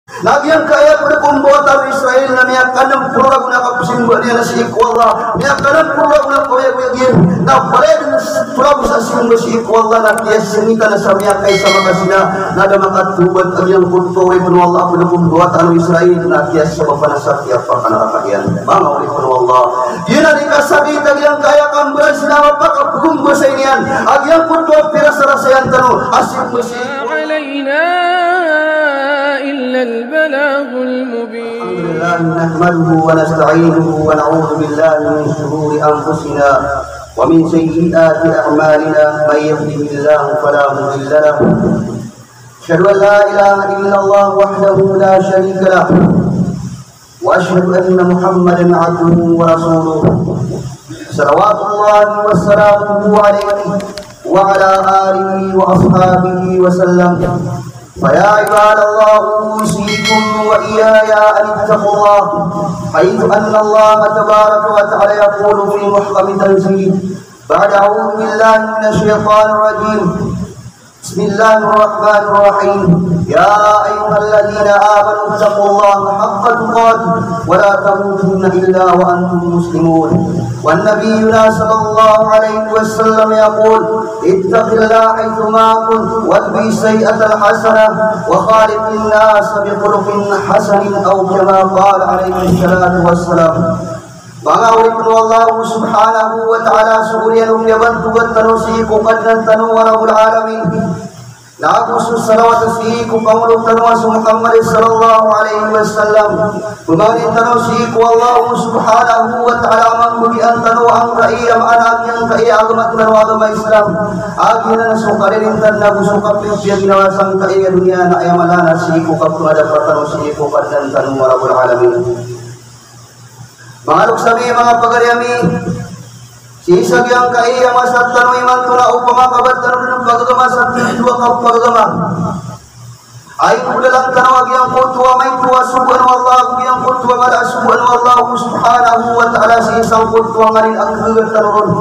Nabiyan kaya pada pembuatan Israel na niya kanang pura guna kapusin buat dia nasi ikwallah niya kanang pura guna kaya na pared pura sa sing nasi ikwallah na tiya sinita na sa niya kay sa makasina na da makatubat ang yang kunto ay Allah pada pembuatan Israel na tiya sa papanasat tiya pa kanarakayan mga ulit Allah yun na ikasabi tagyang kaya kang beras na mapakapugong sa inian ang yang kunto pira sa rasayan tanong asim masih إلا البلاغ المبين. الحمد لله نحمده ونستعينه ونعوذ بالله من شرور أنفسنا ومن سيئات أعمالنا من يهده الله فلا مضل له أشهد أن لا إله إلا الله وحده لا شريك له وأشهد أن محمدا عبده ورسوله صلوات الله وسلامه عليه وعلى آله وأصحابه وسلم فيا عباد الله أوصيكم وإياي أن اتقوا الله حيث أن الله تبارك وتعالى يقول في محكم تنزيله بعد أعوذ بالله من الشيطان الرجيم بسم الله الرحمن الرحيم يا أيها الذين آمنوا اتقوا الله حق تقاته ولا تموتن إلا وأنتم مسلمون والنبينا صلى الله عليه وسلم يقول اتق الله حيثما كنت واتبع السيئة الحسنة وخالق الناس بخلق حسن أو كما قال عليه الصلاة والسلام Banga uripun Allah subhanahu wa ta'ala suriyanum yabantu tanu qaddan tanu wa rabbul alamin Naku salawat siku pamuluk tanu Muhammad sallallahu alaihi wasallam Bumani tanu siku Allah subhanahu wa ta'ala manggubian tanu ang kaiyam anak yang kaiya agama tanu agama Islam agina sukarin tan naku sukap piya ginawasang kaiya dunia na ayamalana siku kaptu ada tanu siku qaddan tanu wa rabbul alamin Mangaluk sabi mga pagaryami sisag yang kaiya masat tanu iman tuna upama kabat tanu ng pagagama sa dua kapagagama ay kudalang tanu yang kutuwa may tuwa subuan wallahu yang kutuwa mada subuan wallahu subhanahu wa ta'ala si isang kutuwa ngarin ang kagagat tanurun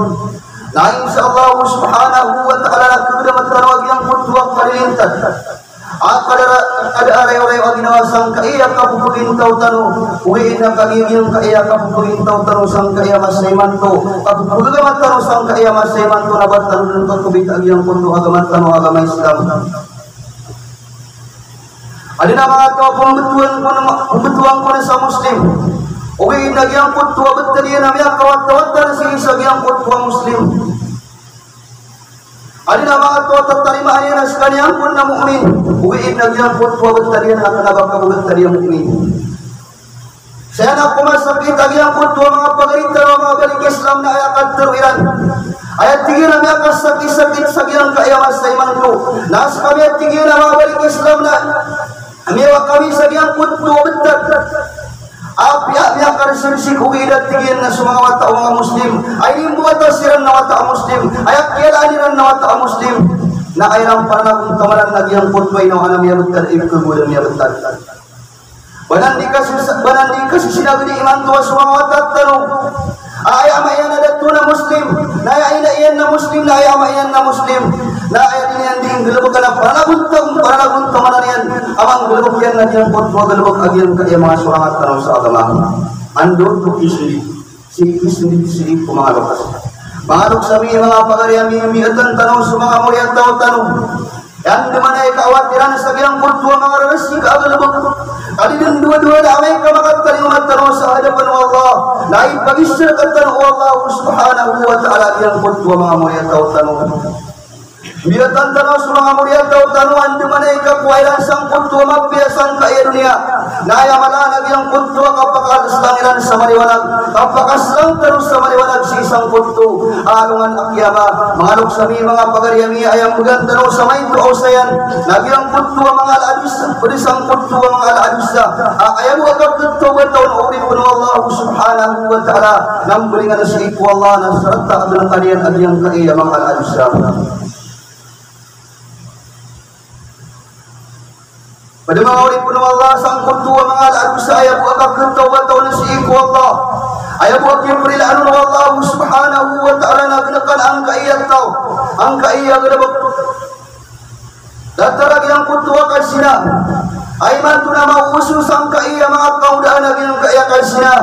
na insyaAllah subhanahu wa ta'ala nagkagamat tanu yang kutuwa kalilintad ada aray-aray ang ginawasang kaiya kapupulin tau tanu uwiin na kagiging kaiya kapupulin tau tanu sang kaiya masayman to kapupulagamat tanu sang kaiya masayman to nabat tanu ng pagkubit agyang kundo agamat tanu agama Islam adina mga to pembetuan ko na sa Muslim uwiin na gyang kutuwa betalian na miyak kawat-kawatan si isa gyang kutuwa Muslim adina mga to tatarimaan niya na sa kanyang pun na mu'min uwiin na gyang kutuwa betalian na kanabang kabutalian mu'min saya na pumasakit agyang kutuwa mga pagarita o mga balik Islam na ayakat teruiran ayat tingin na miyak kasakit-sakit sa gyang kaayamas sa iman ko nasa kami at tingin na mga balik Islam na amiwa kami sa gyang kutuwa betal Apiak karisirsik huwidat tingin na mga wata mga Muslim ay imbuwata siran na wata Muslim ayak kialaniran na wata Muslim na ayang panagong tamaran nagyang putway na anam yabutan ibkubudan yabutan banandi kasi sinabi ni iman tuwa sa mga wata tanong ay amayan na dato na Muslim na iyan na Muslim na amayan na Muslim na ayan yan din galubog ka na panagong tamaran yan amang galubog yan na diyang putwa galubog agyan kaya mga surangat tanong sa agama andor to isli si pumahalok mahalok sabi mga pagariyami miatan tanong sa mga muriat daw tanong yan naman ay kawatiran sa giyang putwa mga rarasi kaagalubog kalidang dua-dua na amay kamakatalimat tanong sa hadapan ng Allah na ipagisya ka tanong Allah subhanahu wa ta'ala giyang putwa mga muriat daw tanong Biatan tanong sa mga muriat daw tanuan di manay kakwailan sang kuntua magbiasang kaya dunia naya malanag yung kuntua kapakaslangiran sa maliwanag kapakaslang tanong sa maliwanag si isang kuntu alungan akyama mangalok sami mga pagaryami ayang maganda tanong sa may tuaw sayan nagyang kuntua mga aladus berisang kuntua mga aladus ayang wagag kuntua taon uri pun Allah subhanahu wa ta'ala nang beringan sa iku Allah na sarata adalang kanian agyang kaya mga aladus pada mga ulit po ng Allah sang kuntuwa mga alaad sa ayaw po agagkatawa taon sa iku Allah ayaw po agkiprilaan ng Allah subhanahu wa ta'ala na ginakan ang kaiyat tao ang kaiyat ginabag datarag yung kuntuwa kasina Aiman tu nama usul sangka iya mga kaudaan aging kaya sina.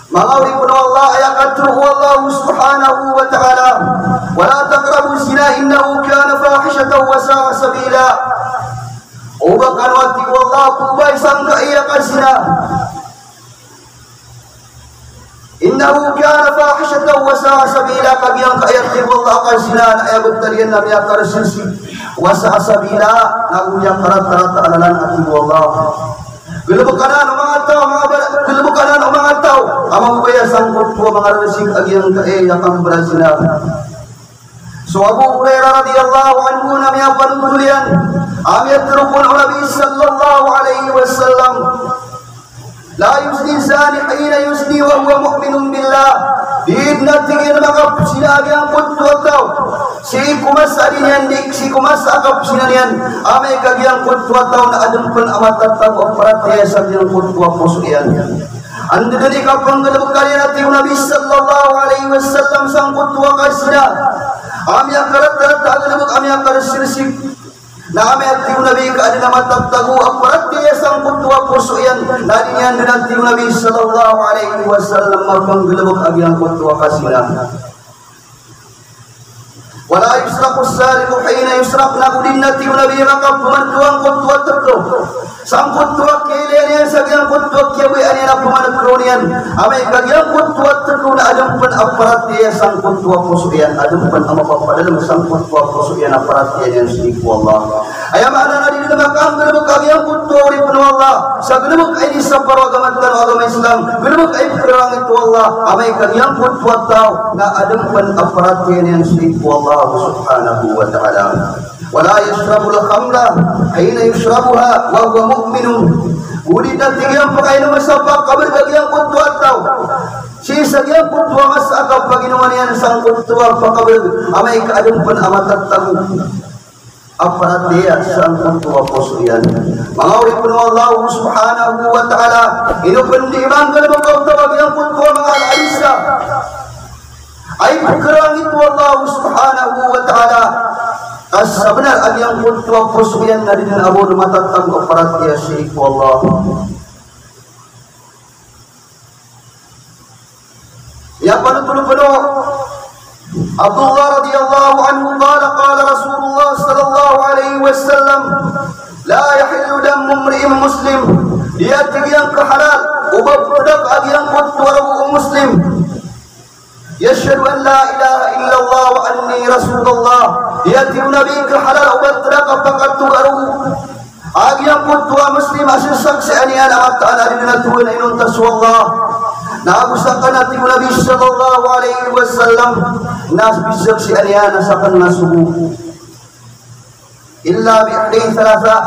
Mengawali pun Allah ayat katruhu Allah subhanahu wa ta'ala. Wala taqrabu zina innahu kana fahishatan wa sa'a sabila. Ubakan wati Allah kubay sangka iya sina. Innahu kana fahishatan wa sa'a sabila. Kabiyang kayat ni Allah kasina na ayat tariyan na biya karsilsi wa sa'a sabila naguyang karat-karat alalan ati Allah. Gulubukanan mga tao amang ubaya sangkot po mga resik agyang yakang Brazila. So Abu Hurairah radhiyallahu anhu namanya panutulian amiyat rukun Nabi sallallahu alaihi wasallam la yusni zani hina yusni wa huwa mu'minun billah. Diidna tingin makap sinabi ang kutwa tao. Si kumas adinyan dik, si kumas akap sinanian. Amay kagyang kutwa tao na adumpan amatat tao aparatya sa biyang kutwa puso iyan. Ando dari kapang galabog kalian at yung Nabi sallallahu alaihi wasallam sang kutwa kasina. Amiyang karat-karat galabog amiyang karasirsik. Na amiyang at yung Nabi kaadin na matagtago aparatya sang kutwa puso iyan. Nadinyan din at yung Nabi sallallahu alaihi wasallam mapang galabog amiyang kutwa kasina. Wala yusraku sariku hina yusrak nagudin na tiyo Nabi makap pumantuang kutwa terko. Sang kutwa kailan yan sa giyang kutwa kiyawi ani na pumanagro niyan. Amay kagyang kutwa terko na adampan aparat niya sang kutwa puso yan. Adampan ang mapapadalam sang kutwa puso yan aparat niya yan siniku Allah. Ayam ana na din na makang galabog kagyang kutwa uri puno Allah. Sa galabog ay di sa parwagamat ng agama Islam. Galabog ay perang ito Allah. Amay kagyang kutwa tao na adampan aparat niya yan siniku Allah subhanahu wa ta'ala. Wala yashrabul khamra hina yashrabuha wa huwa mu'minun. Udi na tingyan pagkainom sa pagkabar bagyang kutwa tao. Si sagyang kutwa mas akap paginuman yan sang kutwa pagkabar amay kaadumpan amatat-tago. Aparat dia sang kutwa puso yan. Mga ulit po ng Allah subhanahu wa ta'ala. Inupandiman ka na magkawtawag yung kutwa mga al-alisa. Ay pagkarang ito Allah subhanahu wa ta'ala. Sebenar ang yang kutwa puso yan na din ang abo matatang aparat ya syaiku Allah. Ya panutulo-pulo Abdullah radhiyallahu anhu qala Rasulullah sallallahu alaihi wasallam la yahillu damu imri'in muslim. Dia tigiyang kahalal ubab produk ang yang kutwa muslim. Yashhadu an la ilaha illallah wa anni rasulullah. Yati nabi ka halal ubat traka pakat tugaru. Agi ang kutwa muslim asin saksi anian amat ta'ala din natuwa na inun taswallah. Naagusakan natin Nabi sallallahu alaihi wasallam nas bisaksi anian asakan nasubu. Illa bi'adin thalatha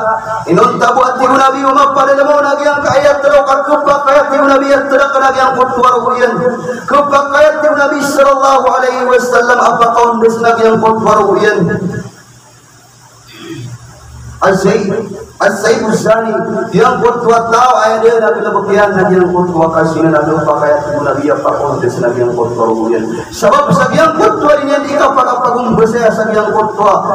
inun tabu at yung Nabi umapadalamu nagyang kaayat talo kakupak kayat yung Nabi at tarak nagyang kutwa ruyan kupak kayat yung Nabi sallallahu alaihi wasallam apakaun des nagyang kutwa ruyan Al-Sayyid Zani yang kutwa tao ay din na pinabagyan nagyang kutwa kasi na nalupa kayat yung Nabi apakaun des nagyang kutwa ruyan sabab sa gyang kutwa rin yan ikaw pagpagumbasaya sa gyang kutwa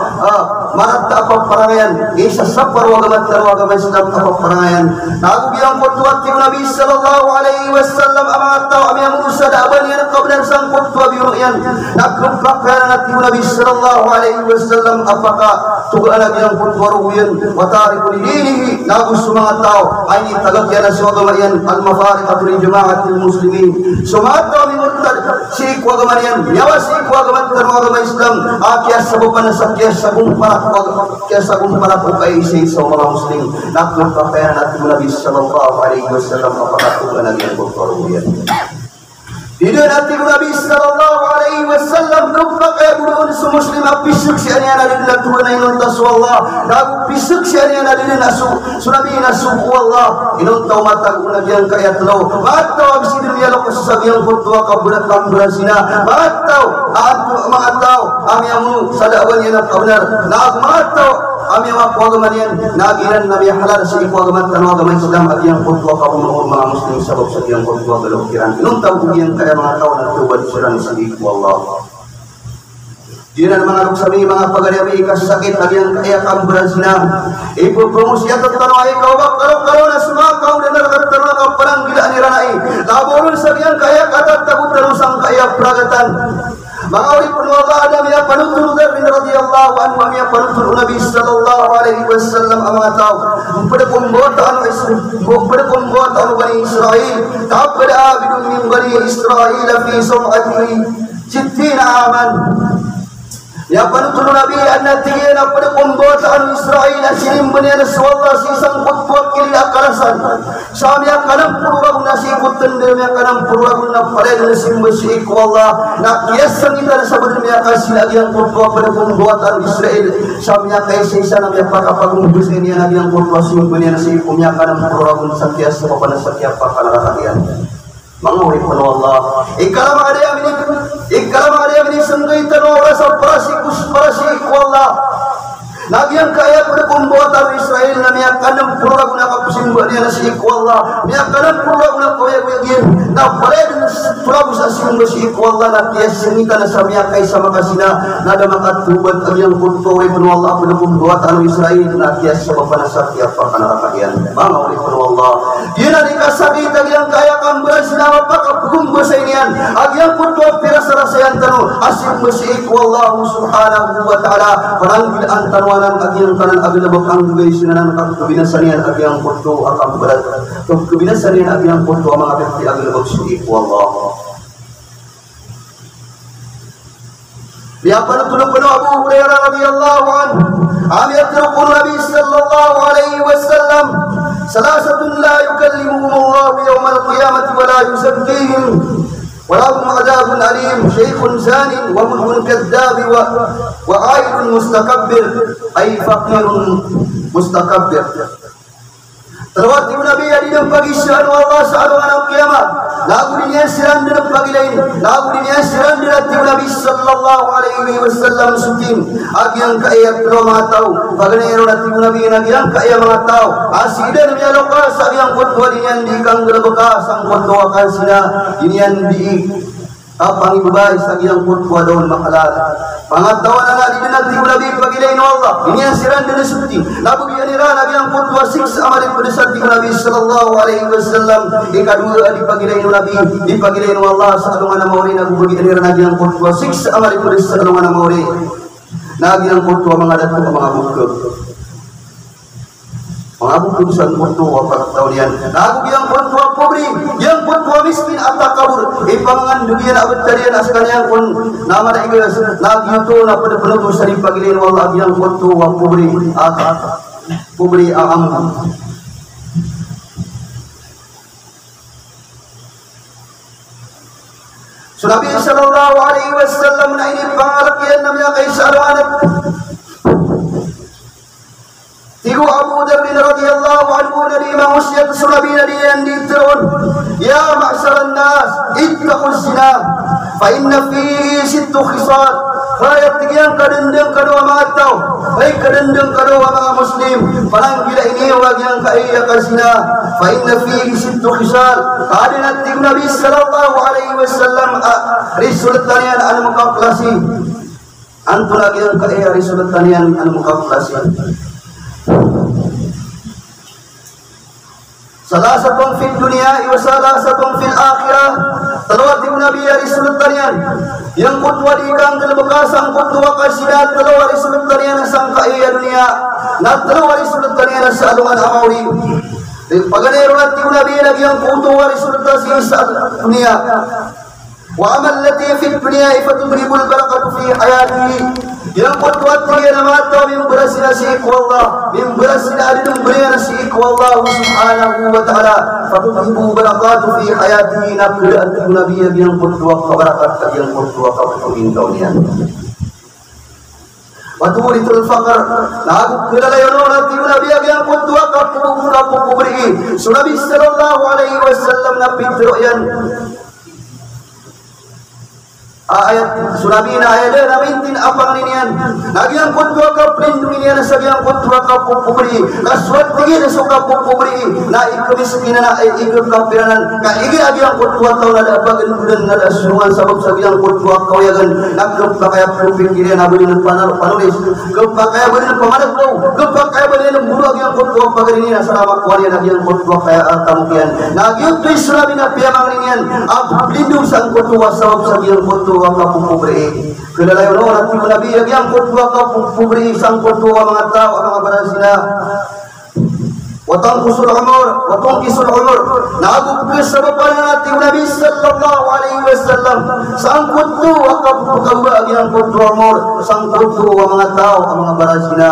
marat apa perangayan isa sapar wagamat terwagamat Islam apa perangayan nagu bilang kutwa ti Nabi sallallahu alaihi wasallam amat tahu amya Musa daban yan kabdan sang kutwa biru yan nagkumpakan na ti Nabi sallallahu alaihi wasallam apakah tugaan yang kutwa ruyan wa tariku dinihi nagu sumangat tahu ay tagak yan sa wagamat yan al mafariqatu li jama'atil muslimin sumangat tahu mi murtad si wagamat yan yawa si wagamat terwagamat Islam akyas sabupan sa kyas sabung para kaya sa kumpara po kayo sa mga Muslim nakapapaya natin Nabi sallallahu alaihi wasallam kapakatugan na yan po karuyan. Dito natin Nabi sallallahu alaihi wasallam kapakaya budoon sa Muslim apisuk siya niya na din natuwa na inuntas wallah nagupisuk siya niya na din sunabi na suku Allah inuntaw matagunan yan kayat lo mataw abisidir niya lo kasasabiyang kutwa kabulat kambulan sina mataw mga tao amyamu sadawan yan ang kaunar nagmataw amyama kuwagaman yan nagiran na may halal sa ikuwagaman kanwagaman Islam at yung kutwa kabunoon mga Muslim sabab sa iyang kutwa galokiran inuntaw yan kaya mga tao na tuwad sila sa iku Allah Dinan mangaruk sami mga pagariami kasakit agyang kayakan berazina. Ibu promosi atat tanoi kau bak karo na sumakau dan narkataro ka parang gila ni ranai. Laborun sabiang kayak atat takut terusang kayak pragatan. Mga uri pun Allah Adam ya panutul dari radhiyallahu anhu ya panutul Nabi sallallahu alaihi wasallam mga tao. Pada pembuatan Bani Israel, tabada abidun min Bani Israel fi sum'atihi sittina aman. Ya panutul Nabi anatiyan pada pembuatan Israel asilim benar suwalla sisang putput kili akarasan. Sami akanam purwagun nasibut tendem akanam purwagun na pare nasim besyik wallah nak kiasan kita sebenarnya kasih lagi yang putwa pada pembuatan Israel. Sami akai sisa nabi apakapagung busini nabi yang putwa sim benar nasibumnya akanam purwagun setiap sebab setiap pakala kalian. Menguri penuh Allah. Ikalam ada yang ini sendiri tanah rasa parasi kuala. Nabi yang kaya pada pembuatan Israel nami akan pura guna kapusin buat dia nasi kuala. Ni akan pura guna kaya begini. Nah pada dengan pura busa sim nasi kuala nak dia senita nasami akai sama kasina. Nada makat tubat yang kuntuai penuh Allah pada pembuatan Israel nak dia sebab panasat tiap pakana kalian. Menguri penuh Allah. Dia nanti kasabi tadi yang kaya kan berasina apa hukum bersainian. Agian kuntuai pirasa-rasa yang tanu asim nasi kuala subhanahu wa taala perangbil antara agian kanan agian bakang guys nanan kebinasanian agian foto akan berat kebinasanian agian foto amang apeti agian baksuki wallah. Dia pada tulung penuh Abu Hurairah radhiyallahu anhu amiyat rukun Nabi sallallahu alaihi wasallam salasatun la yukallimuhum Allah yawmal qiyamati wa la yuzakkihim ولهم عذاب أليم شيخ زان وملك كذاب وعائل مستكبر أي فقير مستكبر. Terwati Nabi yang dinampagi syahadu Allah syahadu anak kiamat. Lagu dunia siran dalam pagi lain. Lagu dunia siran dalam Nabi sallallahu alaihi wasallam sukim. Agi yang kaya terima tahu. Bagaimana roti Nabi yang kaya mengatau. Asidan dia lokal sang yang kutua dinian di kanggal bekas sang kutua kansina dinian di apa ibu bayi sagi yang kutua daun mahalal. Pengetahuan anak di nanti Nabi pagi lain Allah. Ini yang siran dan suci. Lagu dia nira Nabi yang kutua six amal pada saat Nabi sallallahu alaihi wasallam. Di kedua di pagi lain Nabi di pagi lain Allah sallallahu alaihi wasallam Nabi bagi nira Nabi yang kutua six amal pada sallallahu alaihi wasallam. Nabi yang kutua mengadat mengabuk keputusan kutua pertaulian. Nabi yang kutua pobri, yang kutua miskin atau kabur. Ipangan dunia nak bertarian askan yang pun nama nak ikhlas. Nabi itu nak pada penutup sari pagilin wallah yang kutua pobri, pobri am. Nabi sallallahu alaihi wasallam na ini pangalakian namanya kaisarwan. Tigu Abu Dharr radhiyallahu anhu dari Imam Muslim Nabi yang diterun ya ma'syaran nas ittaqus zina fa inna fihi sittu khisal ayat yang kadendeng kadua matau baik kadendeng kadua mga muslim parang gila ini wag yang kaya kasina fa inna fihi sittu khisal kadinat Nabi sallallahu alaihi wasallam risultanian an muqablasi antu lagi yang kaya risultanian an muqablasi. Salah satu fil dunia wa salah satu fil akhirah. Telawat Nabi dari sudut tarian yang kutua di kanggal bekas sang kutua kasidat telawat dari sudut tarian sang kaya dunia nak telawat dari sudut tarian sa'aluan amauri pagane rawat Nabi lagi yang kutua dari sudut tarian dunia wa amal lati fi dunia fatudribul barakatu fi hayatihi yang kutua dia nama tahu yang berhasil nasiik wallah yang berhasil adilum beri nasiik wallah subhanahu wa ta'ala fatudribu barakatu fi hayatihi nakudaan Nabi yang kutua kabarakat yang kutua kabarakat kaunian waturitul faqar lagu kedalayono nanti Nabi yang kutua kapu beri Nabi sallallahu alaihi wasallam nabi teroyan ayat sunabina ayat na mintin apang ninian nagyang kutwa ka pelindung ninian sagyang kutwa ka pupubri kaswat tigil suka pupubri na ikamiskina na ikapiranan ka igi agyang kutwa taw na dabagan udan na dasungan sabab sagyang kutwa kawayagan nagkapakaya pupingkirian abulin panulis kapakaya bulin pamanaglaw kapakaya bulin bulu agyang kutwa pagarini na salamak walian agyang kutwa kaya atamukian nagyang tuy sunabina piyamang ninian ang pelindung sang kutwa sabab sagyang kutwa ka pupubri kedalayo no nanti nabi yang kutwa ka pupubri sang kutwa mga tao ang mga barasina watang kusul umur watang kisul umur nagugis sa bapan natin nabi sallallahu alaihi wasallam sang kutwa ka pupubri yang kutwa umur sang kutwa mga tao ang mga barasina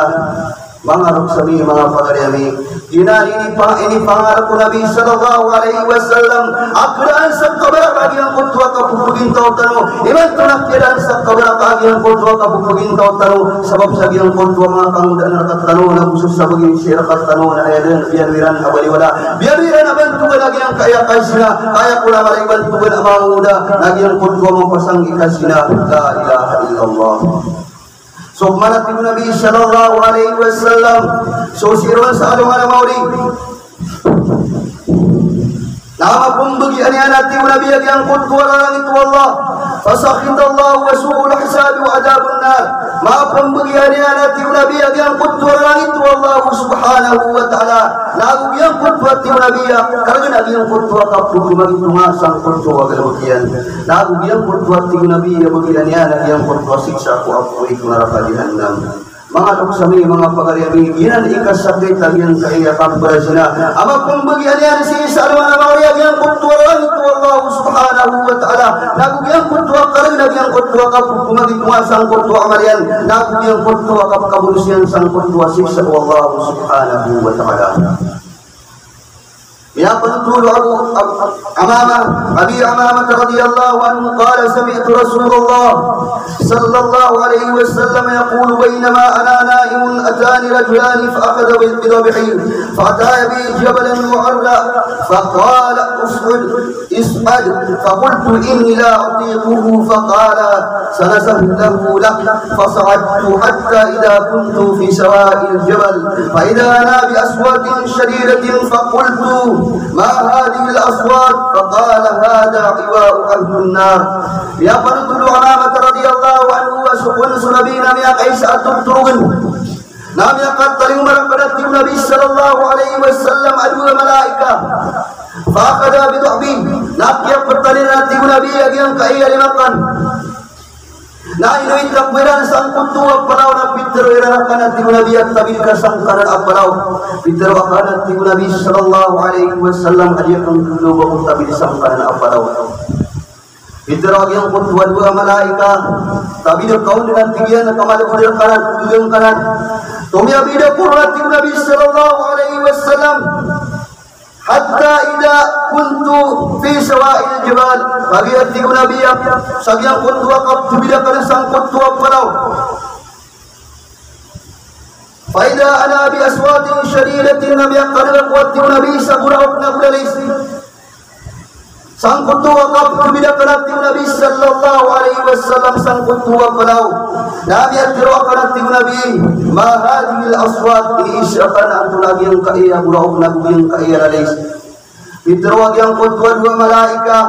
mga ruksami mga pagariami ini pangarap ko Nabi sallallahu alaihi wasallam akran sa kabar bagi ang kutwa ka pupugin taw tano iman tunakkiran sa kabar bagi ang kutwa ka pupugin taw tano sabab sa giyang kutwa mga pangudan na katano na usus sa baging sira katano na ayan biyan abaliwala biyan abantugan lagi ang kaya kasina kaya kula malay bantugan ang mga muda lagi ang kutwa mo pasang ikasina la ilaha illallah. So manati Nabi sallallahu alaihi wasallam so sirwan sa along mauri nama pumbagi anati Nabi yang kutwa lang itu Allah fasakhitallahu wa su'ul hisab wa adabun nar ma pumbagi anati Nabi yang kutwa lang itu Allah subhanahu wa ta'ala nagu yang kutwa ti Nabi karena Nabi yang kutwa kapug magitunga sang kutwa galawakian nagu yang kutwa ti Nabi bagian yang kutwa siksa ko apoy neraka jahannam mga tuksami mga pagariami ginan ikasakit yang kaya kambarasina ama pembagian yan si salman amawriya yang kutwa lang itu Allah subhanahu wa ta'ala nagu yang kutwa karena yang kutwa kapug magitunga sang kutwa amarian nagu yang kutwa kapug kabulusian sang kutwa siksa Allah subhanahu wa ta'ala. يا قلت أبي أمامة رضي الله عنه قال سمعت رسول الله صلى الله عليه وسلم يقول بينما أنا نائم أتاني رجلان فأخذ بضبحي فأتى بي جبلا معرى فقال اصعد فقلت إني لا أطيقه فقال سنسهله لك فصعدت حتى إذا كنت في سواء الجبل فإذا أنا بأصوات شديدة فقلت ما هذه الأصوات فقال هذا عواء أهل النار يا فرد العلامة رضي الله عنه وسقن سنبينا يا قيس أتبترغن نام يقتل مرقدت النبي صلى الله عليه وسلم أدوى ملائكة فأخذ بضعبي ناكي قتلنا النبي يجيان كأي لمقن na inuit takbiran sang kutuwa palaw na pitero iranakan at Nabi at tabil ka sang kanan apalaw pitero akan at Nabi sallallahu alaihi wasallam adiyak ang kuluba kong tabil sang kanan apalaw pitero agyang kutuwa dua malaika tabil kaun dengan tinggian na kamalakudir kanan kutugang kanan tumiyabida kurrat Nabi sallallahu alaihi wasallam hatta idza kuntu fi sawa'il jibal bagi ati Nabi sagyang kutwa kap tubida kana sang kutwa palaw fa idza ana bi aswatin shadidatin nabi qala qawti Nabi saburaw na budalis sang kutwa kap tubida kana Nabi sallallahu alaihi wasallam sang kutwa palaw nabi atiro kana Nabi ma hadhihi al-aswat isyakan antulagi yang kaya buraw na yang kaya lalis itrawag yang kutwa dua malaika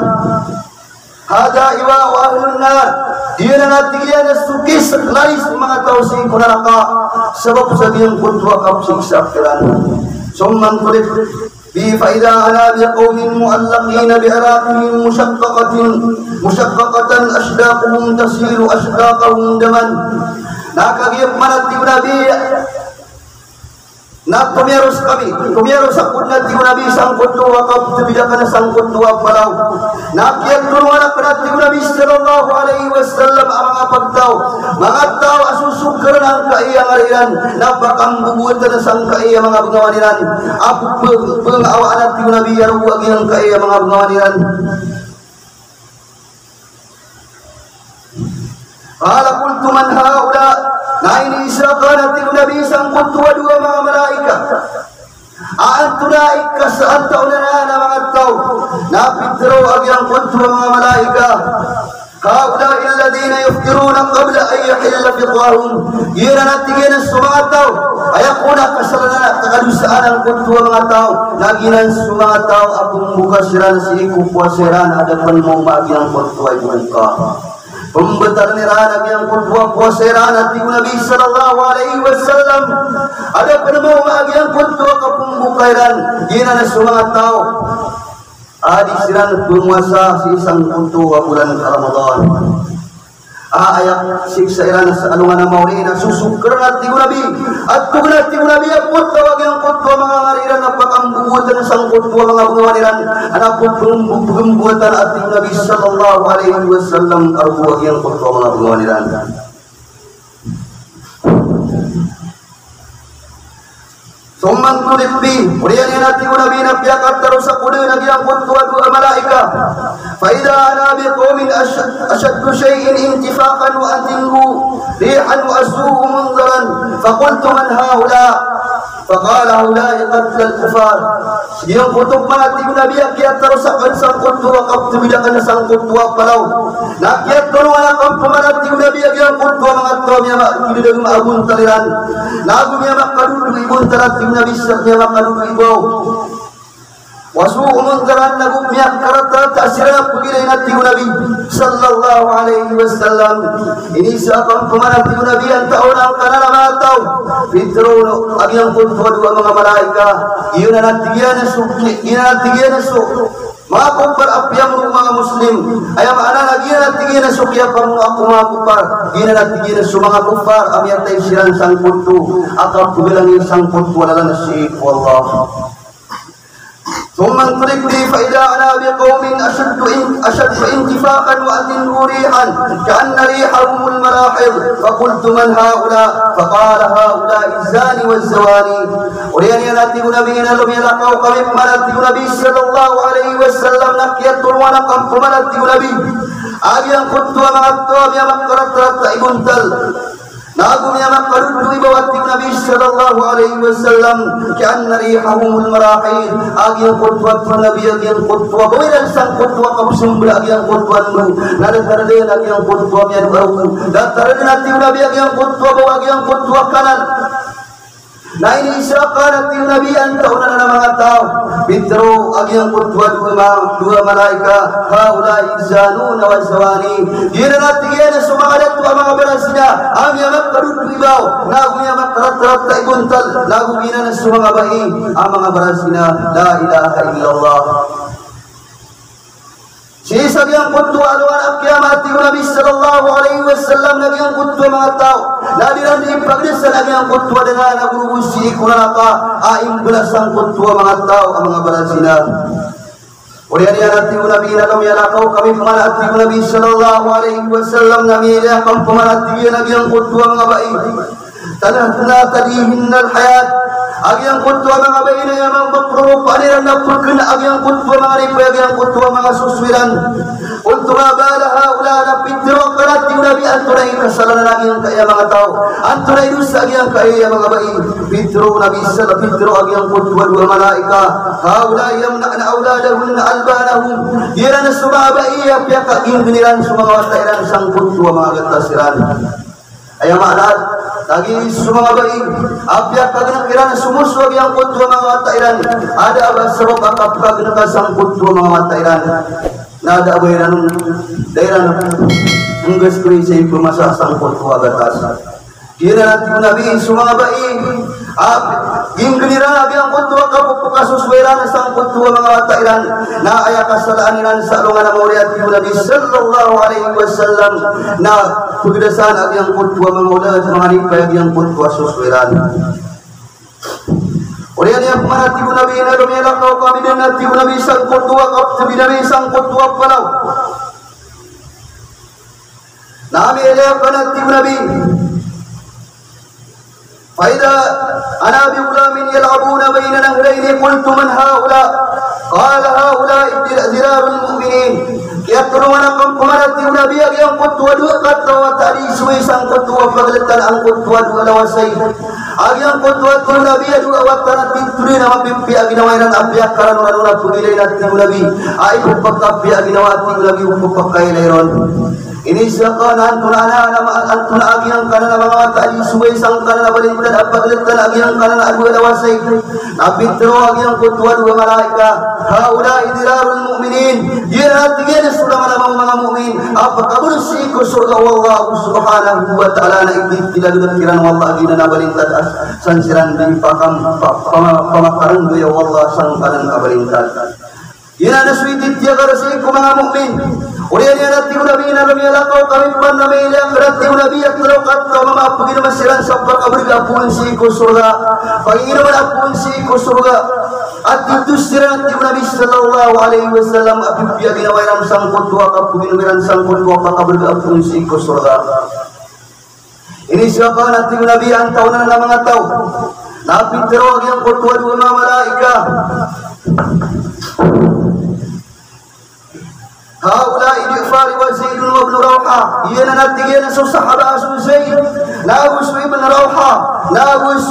hada iwa wa ahlun nar dia na natigian sukis lalis mga tao sa kunaraka sabab sa diyang kutwa kapsiksa kiran summan kulit bi faida ala bi qawmin muallaqin bi araqihim mushaqqaqatan asdaquhum tasilu asdaqahum daman nakagiyap manati Nabi na tumiyaros akun na Nabi sangkut tuwa kap tubidakan sangkut tuwa palaw nakiyat tulungan akan Nabi sallallahu alaihi wasallam ang mga tao asusukar ng kaiyang ariran napakang bubutan sang kaiyang mga bangawaniran apuk pengawaan at Nabi yaruwag yung kaiyang mga bangawaniran qala qultu man haula na ini isyakan at Nabi sangkut tuwa dua mga malaika Aantulaik kasaan taon na mga tao napitro agyang kutwa mga malaika kaula illa الذين يفطرون قبل أن يحل فطرهم gira natigena sumatau ayakuna kasalana tagadusan ang kutua mga tao naginan sumatau akong buka siran si iku puaseran hadapan mo magiang kutua ibuka pembetar nirana yang kutua puaseran hati Nabi sallallahu alaihi wasallam hadapan mo magiang kutua kapembukairan gina na sumatau adi siran penguasa si isang kutua bulan Ramadan ayak siksa irana sa alungan na mauri na susukar natin ko nabi at kung natin ko nabi apot tawag yung kutwa mga ngariran na pagkambubutan sang kutwa mga pangawaniran anak po pagkambubutan at yung nabi sallallahu alaihi wasallam arbuwag yung kutwa mga pangawaniran Sumang tulipi, uriyan yang natin ko nabi na piyakat terus sa kuda nagyang kutwa dua malaika فإذا أنا بقوم أشد شيء انتفاقا وأنتنه ريحا وأسوء منظرا فقلت من هؤلاء فقال هؤلاء قتل الكفار yang kutub mati nabi akyat terusakan sang kutwa kaptu bidakan sang kutwa palau nakyat tolongan akam pemarati nabi yang kutwa mangatwa miyamak kidudagum agun taliran nagu miyamak kadudu ibun tarati nabi miyamak kadudu ibaw Wasu umangkaran nagu miyak karata tasirap pagilay natin Nabi sallallahu alaihi wasallam ini seakan pemanati Nabi ang taon ang kananamataw Pitro agyang kutwa dua mga malaika iyon na natigyan na su mga kumpar apyang mga muslim ay maana nagyan natigyan na su kaya pang mga kumpar gina natigyan na su mga kumpar amyat ay silang sang kutu atau kubilang isang kutwa na si Allah ثم انطلقت فإذا أنا بقوم أشد انتفاقا وأتنه ريحا كأن ريحهم المراحض فقلت من هؤلاء فقال هؤلاء الزاني والزواني وليني ناتي نبينا لم يلقوا قبل مناتي نبي صلى الله عليه وسلم نكيت ونقم مناتي نبي أبيان كنت ومعطوا بمكرت إبنتل Nagum yang makarudu ibawati Nabi sallallahu alaihi wasallam kanna rihahumul marahil agyang kutwa Nabi agyang kutwa boilan sang kutwa kapsum agyang kutwa nu nadarade agyang kutwa mian baru datarade nati Nabi agyang kutwa agyang kutwa kanan na ini isyakan natin Nabi ang taon na mga tao Pitro agyang kutwa dua malaika haulai zanun wa zawani dira natin yan sumakalat ang mga berasnya ang yamak karutu ibaw nagu yamak karat-karat ta ibuntal nagu gina na sumangabai ang mga berasnya la ilaha illallah Sisa yang kutwa aluan kiamati Nabi sallallahu alaihi wasallam nabi yang kutwa mga tao nadiran di pagdesa nabi yang kutwa dengan nagurubusi kunaka aing belasang kutwa mga tao ang mga balasina Uriyan natin Nabi na lumiyalakaw kami pumanati Nabi sallallahu alaihi wasallam nabi ilakang pumanati nabi yang kutwa mga bai tanah tadihin al hayat agyang kutwa mga bayi na yamang bakro paniran na pagkina agyang kutwa mga ripay agyang kutwa mga suswiran ultura bala haula na pitiro karat yung nabi antunay kasalanan agyang kaya mga tao antunay dusa agyang kaya mga bayi pitiro nabi sala pitiro agyang kutwa dua malaika haula yung na'auladahun na albanahun gira na sumabai apya kaging biniran sumawa tairan sang kutwa mga gatasiran ayam alat lagi semua bayi abyak kagena kirana sumuswag yang kutwa mga tairan ada abah sebab akap kagena kasang kutwa mga tairan na ada bayaran daerah enggeus kuri say pemasa sang kutwa gatas kira natin Nabi semua bayi ginggenira yang kutwa kasus bayaran sang kutwa mga tairan na aya kasalanan sa lungan na muriat Nabi sallallahu alaihi wasallam na pagdasan yang kutwa mga ulat mga ripay yang kutwa suswiran Uriyan yang pemanati Nabi na lumiyalakaw kami din natin Nabi sang kutwa kapsabi Nabi sang kutwa palaw nami ilayakan natin Nabi فإذا أنا بغلام يلعبون بين نهرين قلت من هؤلاء قال هؤلاء ذرار المؤمنين يترون قمرة النبي yang kutwa dua kata wa tadi suwi sang kutwa paglatan ang kutwa dua lawasay ang kutwa Nabi dua watan titri nama pimpi aginawayan abyak karan wanuna pugilay natin Nabi ay pagkapi aginawati Nabi pagkailay ron ini seakan antuna agiang kana mga tali suway sang kana balintad apagalitan agiang kana agu dawasay nabi tero agiang kutuan wa malaika haula idirarul mu'minin yaratigena sudah mga mu'min apakabur si ko surga wallahu subhanahu wa ta'ala na itilagdan kiran wallah agina na balintad sansiran di pakam pamakaran do ya wallah sang kana balintad ina naswiti tiagar si ko mga mu'min Uriyan yan at tiyo nabi na lumiyalakaw kami pan na may ilang at tiyo nabi at lalukat ka mamapagin naman silang sa pagkabrig apun si kusurga pagin naman apun si kusurga at dito sila at tiyo nabi sallallahu alaihi wasallam apipya ginawairam sang kutwa kapagin naman sang kutwa pagkabrig apun si kusurga ini siapa at tiyo nabi ang taon na ng mga tao napitero ang kutwa doon mga malaika هؤلاء جعفر وزيد وابن روحة ينا نتيجينا سو صحابة اسمه زيد نابوس ابن روحة نابوس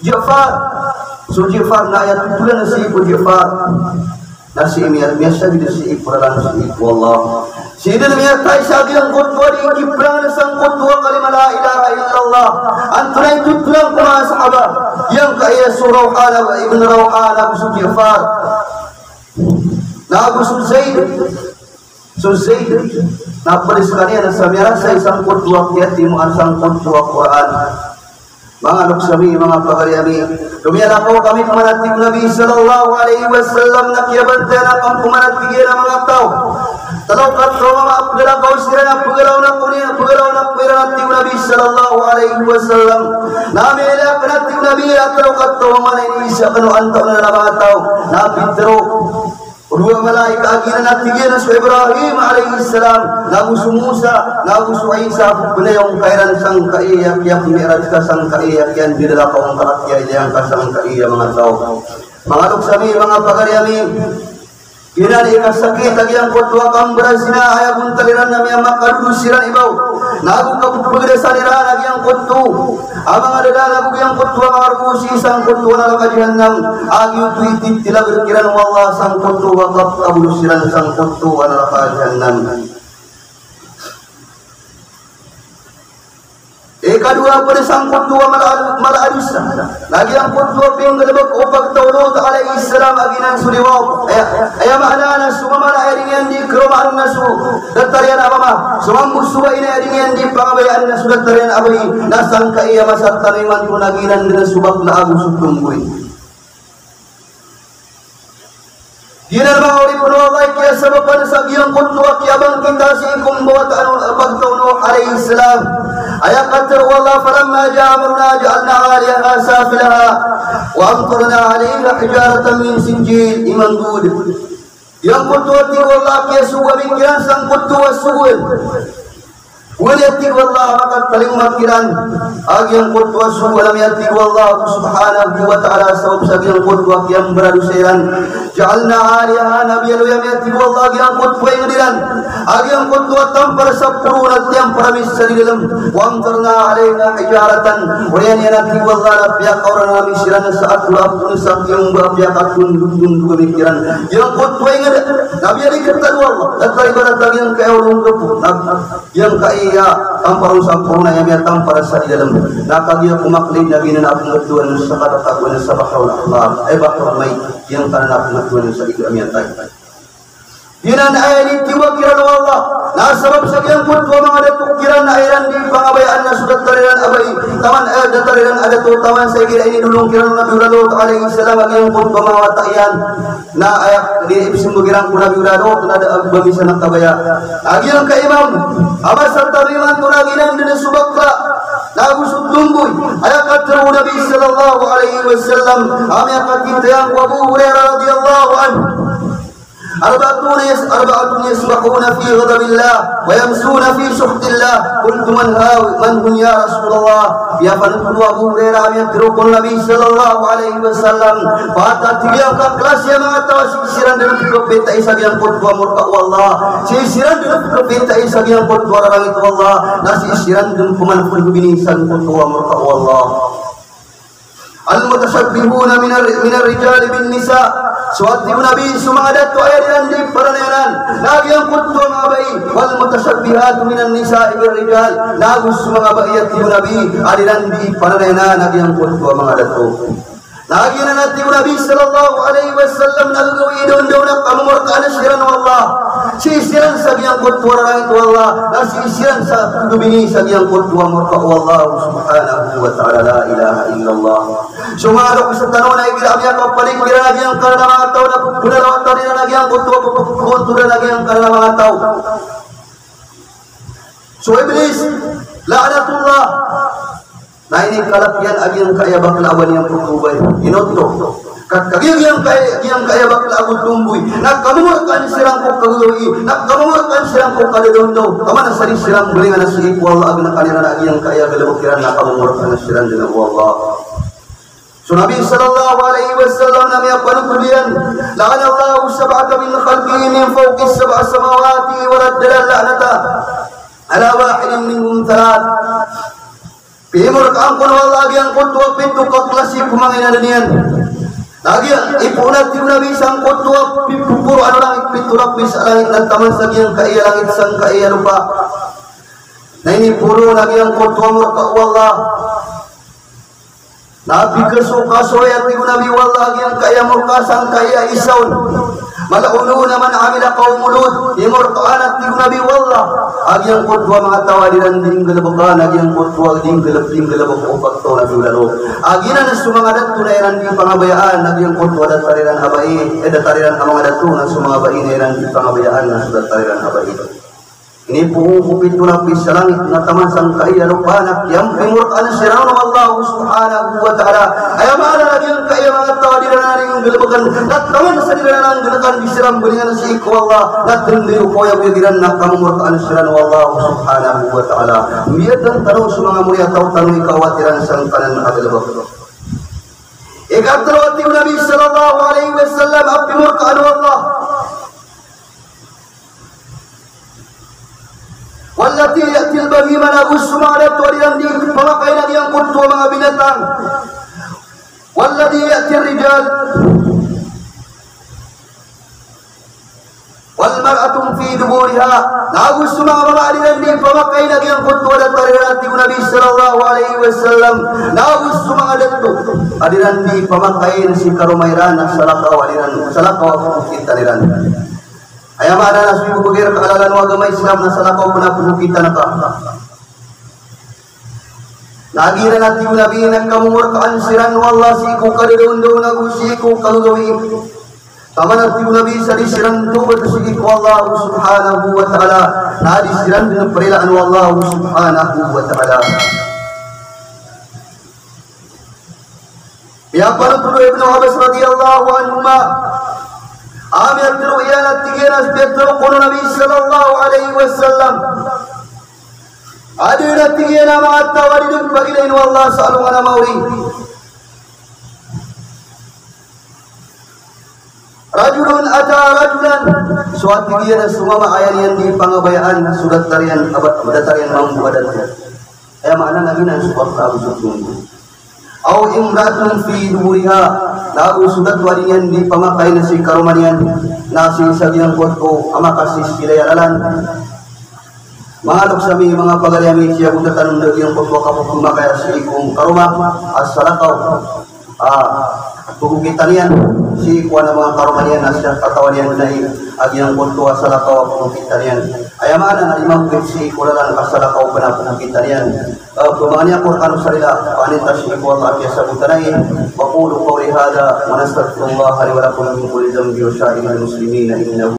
جعفر سو جعفر نايا تطلع نسيب جعفر نسيب يسا نسيب فرلا نسيب والله سيدنا ميرتاي ساقيان قطوة كبران سان قطوة كلمة لا إله إلا الله أنتنا تطلع كما صحابة ينكا يسو روحة ابن روحة نابوس جعفر Nabi Zaid napalis kaniya na samira sa isang kutwa kiyati mo ang kutwa Quran mga nuksami mga pagariami lumiyalakaw kami pamanatig Nabi sallallahu alaihi wasallam na kiyabante na pang pamanatigin ang mga tao talaw katro mga apgalakaw sila na pagaraw na pagaraw natig Nabi sallallahu alaihi wasallam namilak natig Nabi at talaw katro mga nainisa kanuan taon na mga tao napintro Dua malaika agina natigina sa Ibrahim alaihissalam nabusu Musa nabusu Isa belayong kairan sang kaiyak yang mi'raj ka sang kaiyak yan didala kaong karakya yang kasang kaiyak mga tao mga luksami mga pagariami Kinani kasakit lagi yang kutwa kambra sina ayabun taliran nami yang makadusiran ibaw nagu kapagdasan ira lagi yang kutu amang adada nagu yang kutwa marbusi sang kutwa na lakajihannam agi utuitit tila berkiran wallah sang kutwa kapagdasan sang kutwa na lakajihannam kedua pada sang kutwa malaadus lagi yang kutwa pinggulabak upag taulot alaihi salam aginan suliwaw aya ma'ana suma malaadingan di kerumaan nasu datarian abama sumang musuwa ina adingan di pangabayaan nasu datarian abai nasang ka iya masat taniman kunaginan dengan subak na agu sutungguin Dinar mawali punaway kaya sababan sa giyang kutwa kiyabang kindasi kumbuat pagtauno alaihi salam ayat katar wallah falamma ja'amurna ja'alna 'aliyaha safilaha wa amtarna 'alayha hijaratan min sinjil iman gud yang kutwa ti wallah kaya suwa bikiran sang kutwa suwil Waliyati wallah makat paling makiran agi yang kutwa suwa lam yati wallah subhanahu wa ta'ala sawab sagi yang kutwa yang beradusiran ja'alna 'aliyaha nabiyalu yang yati wallah agi yang kutwa yang diran agi yang kutwa tampar sapurunat yang paramis sa di dalam wa amtarna 'alayha hijaratan wayan yanati wallah nabiyak orang nabi siran saat lapun sak yang babiyak akun dudun dua mikiran yang kutwa yang nabiyalu kertan wallah datang ibarat yang keulung kepu yang kai ya tampar sampurna yang dia tampar sa di dalam nakagiya kumaklin nabi na apungatuan sa katatakuan sa bahaw Allah ay bahaw may yang kana apungatuan sa itu amyan tayo Dinan ay tiwa kiran Allah nasabab sa kiyang kutwa mga datuk kiran na ayran di pangabayaan na sudat tariran abay taman datariran ada to taman sa kira ini dulung kiran Nabi Uralo alaihi salam ang kutwa mga watayan na ayak di ibsim bugirang Nabi Uralo na ada babisa ng kabaya agyang ka imam abas sa tariman tunaginan din subakla nagusud tunggoy ayak katru Nabi sallallahu alaihi wasallam amya katitayang Abu Hurairah radhiyallahu anhu أربعة يسبحون في غضب الله ويمسون في سخط الله قلت من هم يا رسول الله يا فنقل أبو هريرة يترك النبي صلى الله عليه وسلم فاتتبع kelas yang mengatakan sisiran dalam kebeta isa yang kutwa murka Allah sisiran dalam kebeta isa yang kutwa orang itu Allah nasi sisiran dalam pemanfaat binisan kutwa murka Allah المتشبهون من الرجال بالنساء suatu Nabi sumadat tu ayat di peranayanan lagi yang kutu mabai wal mutashabbihat minan nisa'i bil rijal lagu sumanga bayat Nabi aliran di peranayanan lagi yang kutu mangadat tu lagi nanti Nabi sallallahu alaihi wasallam nagawi don kamu murkaan siran wallah sisiran sagyang kutu orang itu Allah dan sisiran sa dubini sagyang kutu murka wallah subhanahu wa ta'ala la ilaha illallah sumaro sa tanong na igira biya ko paling gira lagi ang karena mga tao na punalaw tao nila lagi ang kutu na lagi ang karena mga tao so iblis la'natullah nah ini kalapian agi yang kaya baklawan yang putubay inoto kagiyang yang kaya baklawan tumbuy nagkamumurkan sirang ko kaguluwi nagkamumurkan sirang ko kadadondo kama na sari sirang bulingan na si wallah agi na kanina agi yang kaya galabukiran nakamumurkan na sirang din wallah so Nabi sallallahu alaihi wasallam nami apanu kulian la'ana Allah sab'ata min khalqihi min fawqi sab'a samawati wa raddala la'nata ala wahidin minhum thalath Pimur kampun lagi yang kutua pintu keklasi pemangainan danian. Lagi ipunat tiba Nabi sang kutua pupur anu langit pintu lapis langit dan taman sagi yang kaya langit sang kaya lupa. Nah ini puru lagi yang kutua murka Allah. Nabi kesuka soya tiba Nabi wallah yang kaya murka sang kaya isaun. Mala'ununa man amila qaum Lut imur qanat ti Nabi wallah agi yang kutua mga tawadiran ding gelebekan agi yang kutua ding gelebek opat to Nabi lalu agi na sumangadat tunairan di pangabayaan agi yang kutua dat tariran habai datariran amang adat tuna sumangabai nairan di pangabayaan na sudah tariran habai ini puupit tulapis sa langit na taman sang kaya lupanak yang pimur kan sirang Allah subhanahu wa ta'ala ay maala lagi ang kaya mga tawadiran naring gelebekan at taman sa nilalang gelekan disiram belingan si iku Allah at rendiyo ko yung yagiran na kamumurkaan sirang Allah subhanahu wa ta'ala miyad ang tanong sa mga mulia tao tanong ikawatiran sang kanan agalabak ikatrawati Nabi sallallahu alaihi wasallam at pimurkaan Allah Wallati yatil bahima nagus sumadat waliran di pemakai lagi yang kutu mga binatang. Wallati yatil rijal. Wal mar'atum fi duburiha. Nagus mga aliran di pemakai lagi yang kutu wadat tariran di Nabi sallallahu alaihi wasallam. Nagus mga datu aliran di pemakai si karumairan salakaw aliran salakaw kita aliran. Ayam ada nasi bukir kealalan agama Islam nasalah kau pernah penuh kita nak. Lagi nanti Nabi nak kamu murkaan siran wallah siku kadadondo nagu siku kalugawi. Tama nanti Nabi sadi siran tu bersiku Allah subhanahu wa ta'ala. Nadi siran dengan perilaan wallah subhanahu wa ta'ala. Ya para tuh Ibnu Abbas radhiyallahu anhu Amir ru'yana tigiras betro kono Nabi sallallahu alaihi wasallam adina tigina ma tawaridun bagilain wallah salungana mauri rajulun ata rajulan suatu tigina sumama ayan yang di pangabayaan surat tarian abad tarian mampu adat ya makna Nabi nan surat tahu sutun au imratun fi duriha lagu sudah tuarian di pamakai nasi karumanian nasi sagyang kuatko amakasis kilayalalan mahalok sami mga pagalyami siya kutatan ng yung kuatko kapag kumakay asikum karuma asalakaw pagkukitanian si kuha ng mga karumanian asya katawanian na agyang kuatko asalakaw pagkukitanian ayamanan na limang si kulalan asalakaw panapagkukitanian Kumanya Quran sarila panita syikwa ta'afiyah sabutanay Waqulu qawli hadha wa nastaghfirullah li wa lakum min kulli dhanbin wa sya'iril muslimina innahu